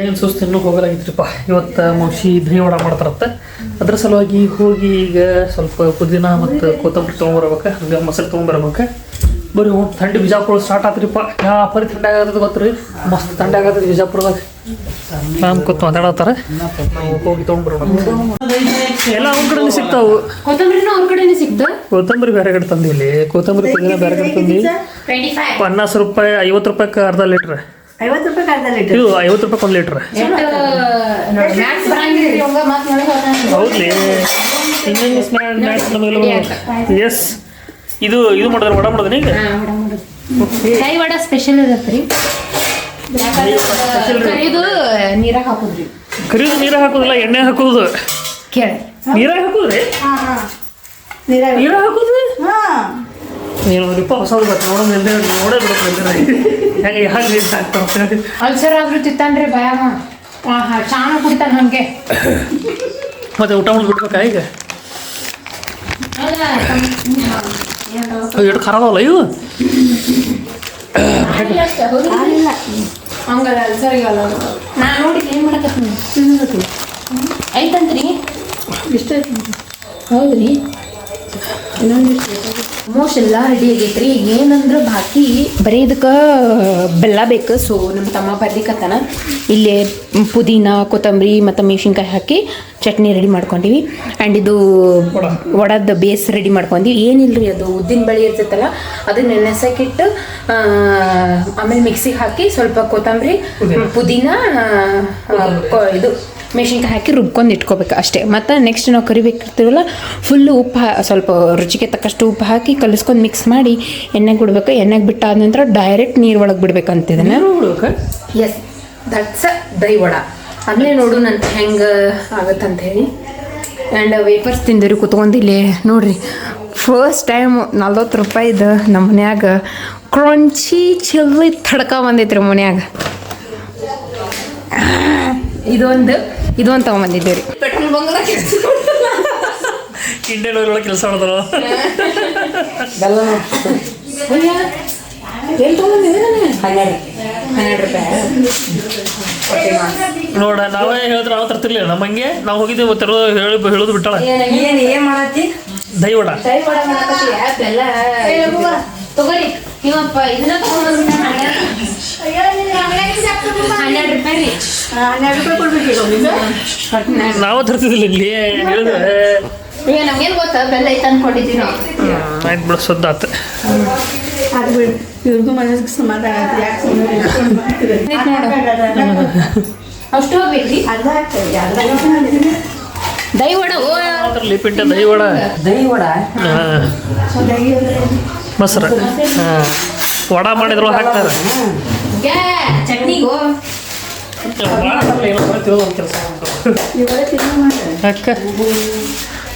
ಏನು ಸುಸ್ತು ಇನ್ನೂ ಹೋಗಲಾಗಿದ್ರಿಪ್ಪ. ಇವತ್ತು ಮೌಸಿ ದಹಿ ವಡ ಮಾಡ್ತಾರತ್ತ. ಅದ್ರ ಸಲುವಾಗಿ ಹೋಗಿ ಈಗ ಸ್ವಲ್ಪ ಪುದೀನ ಮತ್ತು ಕೊತ್ತಂಬರಿ ತೊಗೊಂಬರ್ಬೇಕು, ಹಂಗೆ ಮೊಸರು ತೊಗೊಂಬರ್ಬೇಕು. ಬರೀ ಥಂಡಿ ಬಿಜಾಪುರ ಸ್ಟಾರ್ಟ್ ಆತ್ರಿಪ್ಪ. ಯಾವ ಪರಿ ಥಂಡಿ ಆಗತ್ತದ ಗೊತ್ತು ರೀ, ಮಸ್ತ್ ಥಂಡಿ ಆಗತ್ತದ ಬಿಜಾಪುರದಾಗ. ನಾನು ಕೂತ್ ಮಾತಾಡತ್ತಾರ, ನಾವು ಹೋಗಿ ತೊಗೊಂಬರೋಣ. ಎಲ್ಲ ಅವ್ರ ಕಡೆನೇ ಸಿಗ್ತಾವು. ಕೊತ್ತಂಬರಿನೂ ಅವ್ರ ಕಡೆನೇ ಸಿಗ್ತಾವ. ಕೊತ್ತಂಬರಿ ಬೇರೆ ಕಡೆ ತಂದಿಲ್ಲಿ, ಕೊತ್ತಂಬರಿ ಪುದೀನ ಬೇರೆ ಕಡೆ ತಂದಿ. 50 ರೂಪಾಯಿ 50 ರೂಪಾಯಿಗೆ ಅರ್ಧ ಲೀಟ್ರ್. 50 ರೂಪಾಯಿ ಅರ್ಧ ಲೀಟ್ರ್. ಇದು 50 ರೂಪಾಯಿ 1 ಲೀಟ್ರ್. ಹೌದ್ಲಿ, ಇನ್ನೊಂದು ಮ್ಯಾಕ್ಸ್ ನಮಗೆಲ್ಲ. ಎಸ್, ಇದು ಮಾಡಿದ್ರೆ ವಡ ಮಾಡೋದು ಈಗ. ದಹಿ ವಡ ಸ್ಪೆಷಲ್ ಇರತ್ರಿ. ಕರಿದು ನೀರಾಗ ಹಾಕುದ್ರಿ. ಕರಿದು ನೀರಾಗ ಹಾಕೋದಿಲ್ಲ, ಎಣ್ಣೆ ಹಾಕೋದು. ಕೇಳಿ, ನೀರಾಗ ಹಾಕೋದ್ರಿ. ನೀರಾಗ ಹಾಕೋದು ಏನು ರೀಪ ಹೊಸದು ಬರ್ತದೆ ನೋಡೋದು. ನೋಡೇ ಬಿಡುತ್ತೆ ಹೆಂಗೆ ಯಾಕೆ ನೀರು ಹಾಕ್ತಾರೆ. ಅಲ್ಸರ್ ಆದ್ರೂ ತಿತ್ತಾನ್ರಿ ಭಯಮ. ಚಾಣ ಕುಡಿತಾನ ಹಂಗೆ. ಮತ್ತೆ ಊಟ ಮಾಡ್ಬಿಡ್ಬೇಕಾ ಈಗ? ಎಷ್ಟು ಖಾರ ಅದಾವಲ್ಲ ಇವು. ಹಂಗಲ್ಲ ಅಲ್ಸರಿಗಲ್ಲ. ನಾ ನೋಡಿ ಏನು ಮಾಡಕತ್ತೀನಿ ಐತಂತ್ರಿ. ಇಷ್ಟ ಹೌದ್ರಿ. ಆಲ್ಮೋಸ್ಟ್ ಎಲ್ಲ ರೆಡಿ ಆಗೈತ್ರಿ. ಈಗ ಏನಂದ್ರೆ ಬಾಕಿ ಬರೀ ಇದಕ್ಕೆ ಬೆಲ್ಲ ಬೇಕು. ಸೊ ನಮ್ಮ ತಮ್ಮ ಬರ್ಲಿಕ್ಕತ್ತಾನ. ಇಲ್ಲಿ ಪುದೀನ ಕೊತ್ತಂಬರಿ ಮತ್ತು ಮೆಣಸಿನ್ಕಾಯಿ ಹಾಕಿ ಚಟ್ನಿ ರೆಡಿ ಮಾಡ್ಕೊಂಡಿವಿ. ಆ್ಯಂಡ್ ಇದು ವಡದ ಬೇಸ್ ರೆಡಿ ಮಾಡ್ಕೊಂಡ್ವಿ. ಏನಿಲ್ಲರಿ, ಅದು ಉದ್ದಿನ ಬೇಳೆ ಇರ್ತೈತಲ್ಲ ಅದನ್ನ ನೆನೆಸಕ್ಕಿಟ್ಟು ಆಮೇಲೆ ಮಿಕ್ಸಿಗೆ ಹಾಕಿ ಸ್ವಲ್ಪ ಕೊತ್ತಂಬರಿ ಪುದೀನ ಇದು ಮೆಣಸಿನ್ಕಾಯಿ ಹಾಕಿ ರುಬ್ಕೊಂಡು ಇಟ್ಕೋಬೇಕು ಅಷ್ಟೇ. ಮತ್ತು ನೆಕ್ಸ್ಟ್ ನಾವು ಕರಿಬೇಕಿರ್ತೀವಲ್ಲ ಫುಲ್ಲು ಉಪ್ಪು ಸ್ವಲ್ಪ ರುಚಿಗೆ ತಕ್ಕಷ್ಟು ಉಪ್ಪು ಹಾಕಿ ಕಲಿಸ್ಕೊಂಡು ಮಿಕ್ಸ್ ಮಾಡಿ ಎಣ್ಣೆಗೆ ಬಿಡ್ಬೇಕು. ಎಣ್ಣೆಗೆ ಬಿಟ್ಟಾದ ನಂತರ ಡೈರೆಕ್ಟ್ ನೀರು ಒಳಗೆ ಬಿಡ್ಬೇಕಂತಿದ್ದಾನೆ. Yes, that's dahi vada. ಅದನ್ನೇ ನೋಡು ನಂತ ಹೆಂಗೆ ಆಗುತ್ತಂತ ಹೇಳಿ. ಆ್ಯಂಡ್ ವೇಫರ್ಸ್ ತಿಂದಿರಿ ಕುತ್ಕೊಂಡು ಇಲ್ಲಿ ನೋಡ್ರಿ. ಫಸ್ಟ್ ಟೈಮ್ 40 ರೂಪಾಯಿದು ನಮ್ಮ ಮನ್ಯಾಗ ಕ್ರಂಚಿ ಚಿಲ್ಲಿ ತಡ್ಕ ಬಂದೈತ್ರಿ ಮನ್ಯಾಗ. ಇದೊಂದು ತೊಗೊಂಬಂದಿದ್ದೀವಿ ರೀ. ಪೆಟ್ರೋಲ್ ಬಂಗದ ಇಂಡಿಯನ್ ಆಯಿಲ್ ಒಳಗೆ ಕೆಲಸ ಮಾಡಿದ್ರು. ಏನು ತೊಗೊಂಡಿದ್ದೆ? 12 ರೂಪಾಯಿ ನೋಡ. ನಾವೇ ಹೇಳಿದ್ರೆ ನಾವು ತರ್ತಿರ್ಲಿಲ್ಲ. ನಮ್ಮಂಗೆ ನಾವು ಹೋಗಿದ್ದೇವೆ ಹೇಳೋದು ಬಿಟ್ಟಾಳ. ಏನು ಮಾಡತ್ತಿ? ದಹಿ ವಡ ಬೆಲ್ಲ ತಗೋರಿ. ಇವಪ್ಪ ಇದನ್ನ ತಗೊಂಡ್ಬಂದ್ಬಿಟ್ಟ. 12 ರೂಪಾಯಿ ರೀ. 12 ರೂಪಾಯಿ ಕೊಡ್ಬೇಕು. ನಾವು ತರ್ತಿದ್ದಿಲ್ಲ ಇಲ್ಲಿ ಹೇಳಿದ್ರೆ. ಈಗ ನಮ್ಗೇನು ಗೊತ್ತಾ ಬೆಲ್ಲ ಐತೆ ಅನ್ಕೊಂಡಿದ್ದೀವಿ ನಾವು. ಆಯ್ತು ಬಿಡು, ಸುದ್ದ ಆತು. ಅದು ಬಿಡು, ಇವ್ರಿಗೂ ಮನಸ್ಸಿಗೆ ಸಮಾಧಾನ ಆಯ್ತು. ಯಾಕೆ ಅಷ್ಟು ಹೋಗ್ಬೇಕ್ರಿ. ಅರ್ಧ ಆಗ್ತದೆ. ದಹಿ ವಡ ಲಿಪಿಂಟ ದಹಿ ವಡ. ದಹಿ ವಡ ಮೊಸರು ವಡ ಮಾಡಿದ್ರು ಹಾಕ್ತಾರೆ. ಚಟ್ನಿಗೋ ಕೆಲಸ ಅಕ್ಕ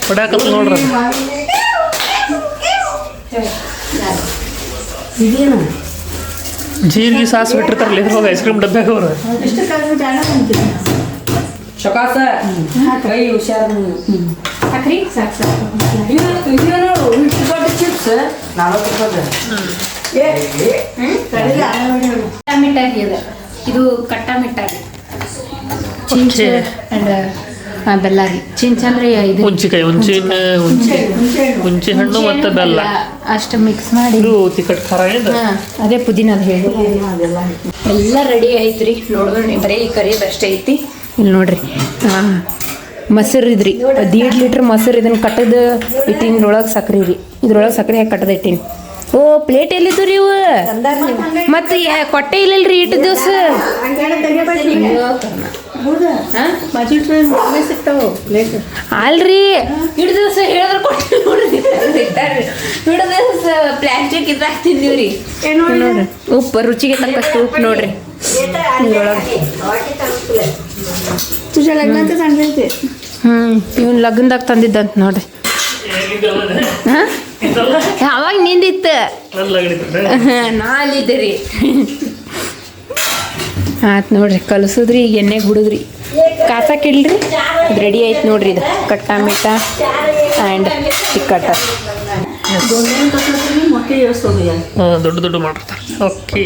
ಹೊಡ್ಯಾಕತ್ ನೋಡ್ರಿ. ಇದೇನು ಜೀರಿಗೆ ಸಾಸ್ ಬಿಟ್ಟಿರ್ತಾರಲ್ಲ ಇದ್ರೊಳಗೆ ಐಸ್ ಕ್ರೀಮ್ ಡಬ್ಬ್ಯಾಗ ಅವರು. ಎಷ್ಟು ಕಲ್ಬಿಟ್ಟು ಅಣ್ಣ ಬಂತೀವಿ ಶಕಾಸ ಕೈ ಹುಷಾರು ಹಾಕ್ರಿ. ಸಾಕು ಸಾಕು. ದೊಡ್ಡ ಚಿಪ್ಸ್ 40 ರೂಪಾಯಿ. ಮಿಠಾಯಿ ಇದೆ ಇದು. ಕಟ್ಟ ಮಿಠಾಯಿ ಚಿಂಚ ಆ್ಯಂಡ್ ಬೆಲ್ಲ ರೀ. ಚಿಂಚ ಅಂದರೆ ಇದು ಹುಂಚಿಕಾಯಿ, ಹುಂಚಿ ಹಣ್ಣು ಮತ್ತು ಬೆಲ್ಲ ಅಷ್ಟು ಮಿಕ್ಸ್ ಮಾಡಿ. ಇದು ತಿಕ್ಕಟ್ ಖಾರ ಏನು? ಅದೇ ಪುದೀನ ಅದು ಹೇಳಿ. ಎಲ್ಲ ರೆಡಿ ಐತ್ರಿ. ನೋಡಿದ್ರಿ ಬರೀ ಕರಿಯೋದು ಅಷ್ಟೇ ಐತಿ. ಇಲ್ಲಿ ನೋಡ್ರಿ ಮೊಸರು ಇದ್ರಿ. 1.5 ಲೀಟ್ರ್ ಮೊಸರು. ಇದನ್ನು ಕಟ್ಟದ ಇಟ್ಟಿನ ಇದ್ರೊಳಗೆ ಸಕ್ರೆ ರೀ. ಇದ್ರೊಳಗೆ ಸಕ್ರೆ ಹಾಕಿ ಕಟ್ಟದ ಇಟ್ಟಿನಿ. ಓ ಪ್ಲೇಟ್ ಎಲ್ಲಿದ್ದು ರೀ ಇವು? ಮತ್ತೆ ಕೊಟ್ಟೆ ಇಲ್ಲಲ್ರಿ ಇಟ್ಟು ದಿವಸ. ಅಲ್ರಿ ಇಟ್ಟು ದಿವಸ ಹೇಳಿದ್ರೆ ಕೊಟ್ಟೆ ನೋಡ್ರಿ. ಇಟ್ಟು ದಿವಸ ಪ್ಲಾಸ್ಟಿಕ್ ಇದ್ರಾಗ ತಿಂದೀವ್ರಿ. ನೋಡ್ರಿ ಉಪ್ಪು ರುಚಿಗೆ ತಕ್ಕಷ್ಟು ಉಪ್ಪು ನೋಡ್ರಿ. ಇವನ್ ಲಗ್ನದಾಗ ತಂದಿದ್ದಂತ ನೋಡ್ರಿ. ಅವಾಗ ನಿಂದಿತ್ತು, ನಾ ಅಲ್ಲಿದ್ದೆ ರೀ. ಆಯ್ತು ನೋಡ್ರಿ, ಕಲಸುದ್ರಿ. ಈಗ ಎಣ್ಣೆಗೆ ಬಿಡುದ್ರಿ. ಕಾಸಕ್ಕಿಡ್ರಿ. ಇದು ರೆಡಿ ಆಯ್ತು ನೋಡ್ರಿ. ಇದು ಕಟ್ಟ ಮಿಠ ಆ್ಯಂಡ್ ತಿಕ್ಕಟ್ಟ. ದೊಡ್ಡ ದೊಡ್ಡ ಮಾಡಿರ್ತಾರೆ. ಓಕೆ.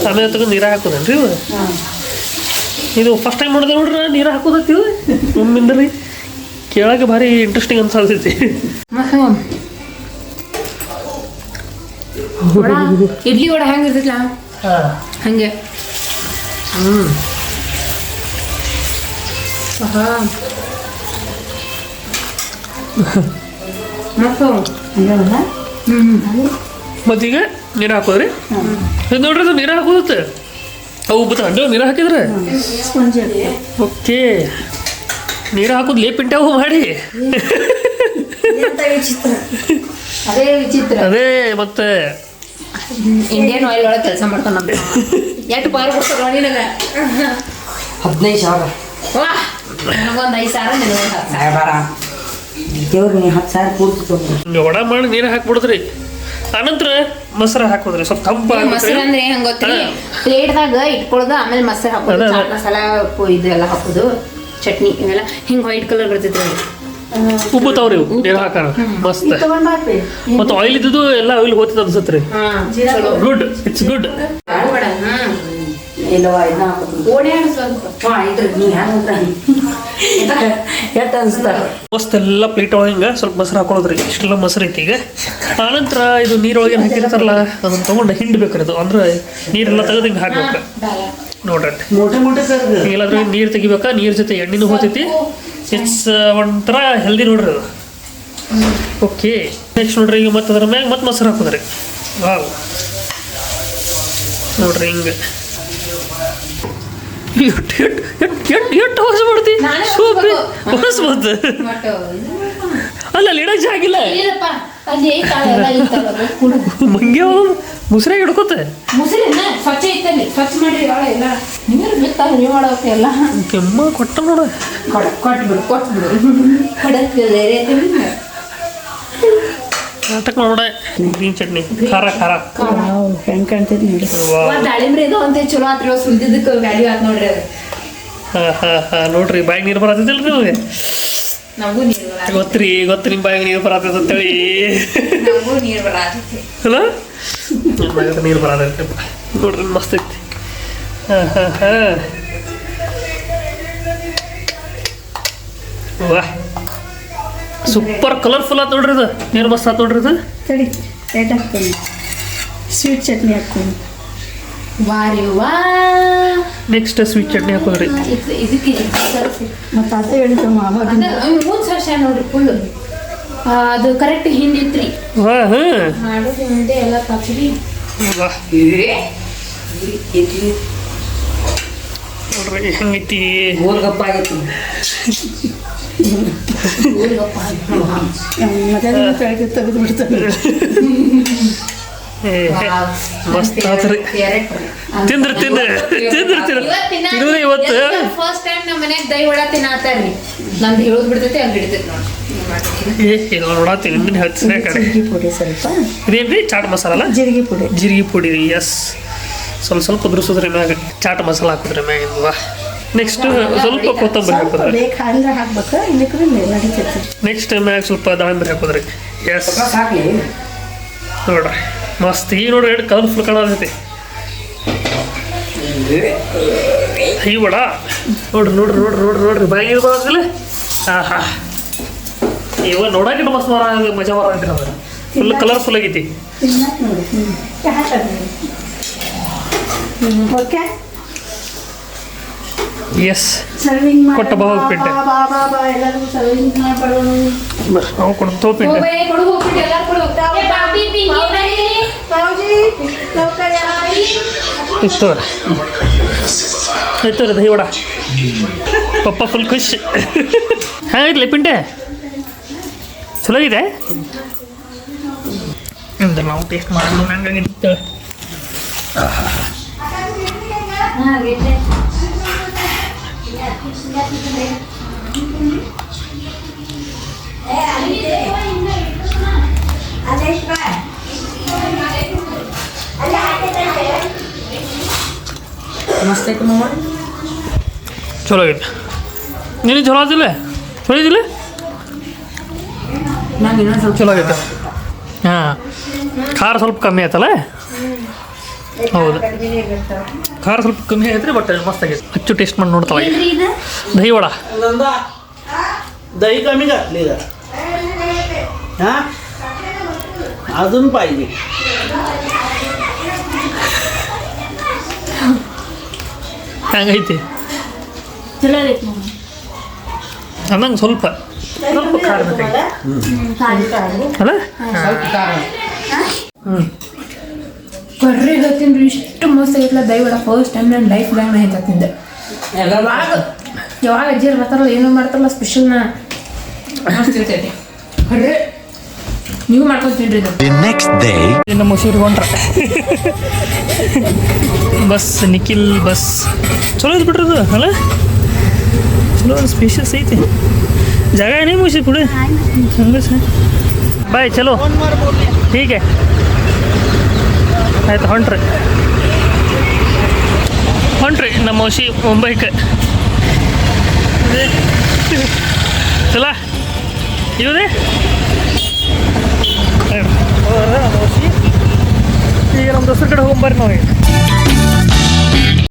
ಆಮೇಲೆ ತಗೊಂಡು ನೀರಾಗ ಹಾಕೋದೇನ್ರಿ ಇವು ಇದು ಫಸ್ಟ್ ಟೈಮ್ ನೋಡಿದೆ ನೋಡ್ರಿ ನೀರು ಹಾಕೋದತ್ತೀವಿ ಒಮ್ಮಿಂದ ರೀ ಕೇಳಕ್ಕೆ ಭಾರಿ ಇಂಟ್ರೆಸ್ಟಿಂಗ್ ಅನ್ಸತೈತಿ ಇಡ್ಲಿ ವಡೆ ಹೆಂಗೆ ಇರ್ತೈತಿಲ್ಲ ಹಂಗೆ ಮತ್ತೀಗ ನೀರು ಹಾಕೋದ್ರಿ ಇದು ನೋಡ್ರಿ ಅದು ನೀರು ಹಾಕೋದತ್ತೆ ಅವು ಬತ್ತ ಹಂಡೆ ನೀರು ಹಾಕಿದ್ರೆ ಓಕೆ ನೀರು ಹಾಕೋದು ಲೇಪಿಂಟಾವು ಮಾಡಿ ಅದೇ ವಿಚಿತ್ರ ಅದೇ ಮತ್ತೆ ಇಂಡಿಯನ್ ಆಯಿಲ್ ಒಳಗೆ ಕೆಲಸ ಮಾಡ್ತಾನೆ ನಮ್ಮ ಎಷ್ಟು ಪಾರು ಕೊಡ್ತಾರ ನಿನಗೆ 15,000 ವಾ ನನಗೊಂದು 5,000 ನಿನಗೊಂದು 10,000 ಬೇಡ ದೇವ್ರು ನೀ 10,000 ಪೂರ್ತಿ ತೊಗೊಂಡು ವಡ ಮಾಡಿ ನೀರು ಹಾಕ್ಬಿಡಿದ್ರಿ ಆನಂತರ ಮೊಸರು ಹಾಕೋದ್ರಿ ಸ್ವಲ್ಪ ತಂಪು ಮೊಸರು ಅಂದ್ರೆ ಹೆಂಗ್ ಗೊತ್ತ್ರಿ ಪ್ಲೇಟ್ದಾಗ ಇಟ್ಕೊಳ್ಳೋದು ಆಮೇಲೆ ಮೊಸರು ಹಾಕೋದು ಚಾಟ್ ಮಸಾಲ ಇದು ಎಲ್ಲ ಹಾಕೋದು ಚಟ್ನಿ ಇವೆಲ್ಲ ಹಿಂಗೆ ವೈಟ್ ಕಲರ್ ಬರ್ತೈತ್ರಿ ಉಬ್ಬುತ್ತಾವ್ರಿ ಇವು ನೀರು ಹಾಕೋಣ ಮಸ್ತ್ ಮತ್ತು ಆಯಿಲ್ ಇದ್ದು ಎಲ್ಲ ಆಯಿಲ್ ಹೋಗ್ತದೆ ಅನ್ಸತ್ರಿ ಗುಡ್ ಇಟ್ಸ್ ಗುಡ್ ಇಲ್ಲವ ಇದನ್ನ ಹಾಕೋದು ಓಡಾಡ ಸ್ವಲ್ಪ ಇದ್ರಿ ನೀ ಹೆಂಗೆ ಎಷ್ಟು ಅನ್ಸ್ತಾರ ಮಸ್ತ್ ಎಲ್ಲ ಪ್ಲೇಟ್ ಒಳಗೆ ಹಿಂಗೆ ಸ್ವಲ್ಪ ಮೊಸರು ಹಾಕೊಳ್ಳೋದ್ರಿ ಇಷ್ಟೆಲ್ಲ ಮೊಸರು ಐತಿ ಈಗ ಆನಂತರ ಇದು ನೀರೊಳಗೆ ಹಾಕಿರ್ತಾರಲ್ಲ ಅದನ್ನ ತೊಗೊಂಡು ಹಿಂಡ್ಬೇಕ್ರಿ ಅದು ಅಂದ್ರೆ ನೀರೆಲ್ಲ ತೆಗೆದು ಹಿಂಗೆ ಹಾಕ್ಬೇಕು ನೋಡ್ರಿ ಮೋಟೆ ಎಲ್ಲಾದ್ರೂ ನೀರು ತೆಗಿಬೇಕಾ ನೀರ್ ಜೊತೆ ಎಣ್ಣೆನೂ ಹೋಗ್ತೈತಿ ಇಟ್ಸ್ ಒಂಥರ ಹೆಲ್ದಿ ನೋಡ್ರಿ ಅದು ಓಕೆ ನೆಕ್ಸ್ಟ್ ನೋಡ್ರಿ ಈಗ ಮತ್ತೆ ಅದ್ರ ಮ್ಯಾಗ ಮತ್ತೆ ಮೊಸರು ಹಾಕೋದ್ರಿ ವಾವ್ ನೋಡ್ರಿ ಹಿಂಗೆ ಎಷ್ಟು ಹೊಸ ಮಾಡ್ತಿ ಸೂಪಿ ಹೊಸ ಬಂತು ಅಲ್ಲ ಅಲ್ಲಿ ಇಡಕ್ ಜಾಗಿಲ್ಲ ಮಂಗೆ ಮುಸ್ರಾಗ ಹಿಡ್ಕೋತೆ ಮುಸರಿನ ಸ್ವಚ್ಛ ಇತ್ತಲ್ಲಿ ಸ್ವಚ್ಛ ಮಾಡ್ರಿ ಎಲ್ಲ ನೀರು ಬಿತ್ತ ನೀವು ಮಾಡೋಕೆ ಎಲ್ಲ ಕೆಮ್ಮ ಕೊಟ್ಟ ನೋಡ ಕೊಟ್ಬಿಡು ಕೊಡಕ್ಕೆ ನಾಟಕ ನೋಡ ಗ್ರೀನ್ ಚಟ್ನಿ ಖಾರ ಖಾರ ಹೆಂಗೆ ಕಾಣ್ತೈತಿ ನೋಡಿ ದಾಳಿಂಬ್ರಿ ಇದು ಅಂತ ಚಲೋ ಆತ್ರಿ ಸುಲ್ದಿದ್ದಕ್ಕೆ ವ್ಯಾಲ್ಯೂ ಆತ್ ನೋಡ್ರಿ ಅದು ಹಾ ನೋಡ್ರಿ ಬಾಯಿಗೆ ನೀರು ಬರತ್ತಿಲ್ರಿ ನಿಮಗೆ ನಮಗೂ ನೀರು ಬರ ಗೊತ್ತ್ರಿ ನಿಮ್ಮ ಬಾಯಿಗೆ ನೀರು ಬರತ್ತೈತೆ ಅಂತೇಳಿ ನಮಗೂ ನೀರು ಬರತೈತಿ ಅಲ್ಲ ನಿಮ್ಮ ಬಾಯಿಗೆ ನೀರು ಬರತ್ತೈತೆ ನೋಡ್ರಿ ಮಸ್ತ್ ಐತಿ ಹಾ ವಾ ಸೂಪರ್ ಕಲರ್ಫುಲ್ ಆತ್ ನೋಡ್ರಿ ಇದು ನೀರು ಮಸ್ತ್ ಆತ್ ನೋಡ್ರಿ ಇದು ಸರಿ ರೇಟ್ ಹಾಕ್ತೀನಿ ಸ್ವೀಟ್ ಚಟ್ನಿ ಹಾಕ್ತೀನಿ ವಾರಿ ವಾ ನೆಕ್ಸ್ಟ್ ಸ್ವೀಟ್ ಚಟ್ನಿ ಹಾಕೋದ್ರಿ ಇದಕ್ಕೆ ಮತ್ತು ಅದೇ ಹೇಳಿದ್ದು ಮಾವಾಗ ಮೂರು ವರ್ಷ ನೋಡ್ರಿ ಫುಲ್ ಅದು ಕರೆಕ್ಟ್ ಹಿಂದಿತ್ರಿ ವಾ ಹಾ ಮಾಡೋದು ಹಿಂದೆ ಎಲ್ಲ ತಪ್ಪ್ರಿ ವಾ ನೋಡ್ರಿ ಹೆಂಗೈತಿ ಗೋಲ್ಗಪ್ಪ ಆಗೈತಿ ಮತ್ತೆ ತೆಗೆದು ಬಿಡ್ತಾರೆ ಮಸ್ತ್ ಆತ್ರಿ ತಿಂದ್ರಿ ಇವತ್ತು ಫಸ್ಟ್ ಟೈಮ್ ನಮ್ಮ ಮನ್ಯಾಗ ದೈ ವಡ ತಿನ್ನಾತಾರ್ರಿ ನಂದು ಹೇಳೋದು ಬಿಡ್ತೈತಿ ಹಂಗೆ ಹಿಡಿತೈತಿ ನೋಡಿ ನೋಡತ್ತೀನಿ ನಿಂದಿನ ಹಚ್ಚಿನ ಕಡೆ ಜೀರಿಗೆ ಪುಡಿ ಸ್ವಲ್ಪ ಇದೇನ್ರಿ ಚಾಟ್ ಮಸಾಲ ಜೀರಿಗೆ ಪುಡಿ ರೀ ಎಸ್ ಸ್ವಲ್ಪ ಉದುರಿಸೋದ್ರಿ ಮ್ಯಾಗ ಚಾಟ್ ಮಸಾಲ ಹಾಕಿದ್ರಿ ಮ್ಯಾಗಿಂದ ವಾ ನೆಕ್ಸ್ಟ್ ಸ್ವಲ್ಪ ಕೊತ್ತಂಬರಿ ಹಾಕೋದ್ರಿ ಬೇಕಾದ್ರೆ ಹಾಕ್ಬೇಕು ಇಲ್ಲಕ್ರೆ ನಡೀತೈತಿ ನೆಕ್ಸ್ಟ್ ಮ್ಯಾಗ ಸ್ವಲ್ಪ ದಾಳಿಂಬರಿ ಹಾಕೋದ್ರಿ ಎಸ್ ಸಾಕ್ಲಿ ನೋಡ್ರಿ ಮಸ್ತ್ ಈಗ ನೋಡ್ರಿ ಎರಡು ಕಲರ್ಫುಲ್ ಕಾಣತೈತಿ ಈ ವಡ ನೋಡ್ರಿ ಬಾಯಿಗೆ ಬರೋದಿಲ್ಲ ಹಾ ಇವ ನೋಡಕ್ಕೆ ಮಸ್ತ್ ಮಜಾ ಬರತೈತಿ ಅದು ಫುಲ್ ಕಲರ್ಫುಲ್ ಆಗೈತಿ ಓಕೆ ಎಸ್ ಸರ್ವಿಂಗ್ ಕೊಟ್ಟ ಬಾ ಹೋಗ್ಬಿಟ್ಟೆ ಎಲ್ಲರಿಗೂ ಸರ್ವಿಂಗ್ ಮಾಡ್ಕೊಳ್ಳೋಣ ನಾವು ಕೊಡು ತೋಪಿಂಡೆ ಕೊಡು ಹೋಗ್ಬಿಟ್ಟು ಎಲ್ಲರೂ ಕೊಡು ಇತ್ತು ದಹಿ ವಡ ಪಪ್ಪ ಫುಲ್ ಖುಷಿ ಹಾಗಿರ್ಲಿ ಪಿಂಡೆ ಚಲೋ ಇದೆ ನಾವು ಟೇಸ್ಟ್ ಮಾಡೋಣ ಹಂಗಾಗಿತ್ತು ಮಸ್ತ್ ಐತೆ ಮಾಮ ಚಲೋ ಆಗೈತೆ ನೀನು ಚಲೋ ಆದಿಲ್ಲ ಚಲೋ ಇದಿಲ್ಲ ನಾನು ಇನ್ನೊಂದು ಸ್ವಲ್ಪ ಚಲೋ ಆಗೈತೆ ಹಾಂ ಖಾರ ಸ್ವಲ್ಪ ಕಮ್ಮಿ ಆಯ್ತಲ್ಲ ಹೌದು ಖಾರ ಸ್ವಲ್ಪ ಕಮ್ಮಿ ಆಗೈತ್ರಿ ಬಟ್ ಮಸ್ತ್ ಆಗೈತೆ ಹಚ್ಚು ಟೇಸ್ಟ್ ಮಾಡಿ ನೋಡ್ತಾವ ಏನ್ರಿ ಇದು ದಹಿ ವಡ दही कमी घातली का हां अजून पाहिजे ಹಂಗೈತಿ ಚಲೋ ಐತಿ ಮಮ್ಮಿ ಅನ್ನಂಗೆ ಸ್ವಲ್ಪ ಸ್ವಲ್ಪ ಖಾರ ಬೇಕಾಗಿ ಅಲ್ಲ ಹ್ಞೂ ಕರ್ರಿ ಹೇಳ್ತೀನಿ ರೀ ಇಷ್ಟು ಮಸ್ತ್ ಆಗೈತಲ್ಲ ದೈ ವಡ ಫಸ್ಟ್ ಟೈಮ್ ನನ್ನ ಲೈಫ್ದಾಗ ನಾ ಹೇಳ್ತಿದ್ದೆ ಯಾವಾಗ ಅಜ್ಜಿಯರು ಬರ್ತಾರಲ್ಲ ಏನೋ ಮಾಡ್ತಾರಲ್ಲ ಸ್ಪೆಷಲ್ನ ಮಸ್ತ್ ಇರ್ತೈತಿ ಕರ್ರಿ ನೀವು ಮಾಡ್ಕೊತೀನಿ ಇದು The next day. ಇನ್ನು ಮುಸೂರಿ ಹೊಂಟ್ರ ಬಸ್ ನಿಖಿಲ್ ಬಸ್ ಚಲೋ ಐತೆ ಬಿಡ್ರಿ ಅದು ಅಲ್ಲ ಚಲೋ ಒಂದು ಸ್ಪೇಷಿಯಸ್ ಐತಿ ಜಾಗ ಏನೇ ಮುಗಿಸಿ ಬಿಡು ಹಂಗೆ ಸರ್ ಬಾಯ್ ಚಲೋ ಹೀಗೆ ಆಯ್ತು ಹೊಂಟ್ರಿ ನಮ್ಮ ಮೌಸಿ ಮುಂಬೈಗೆ ಚಲೋ ಇವದೇ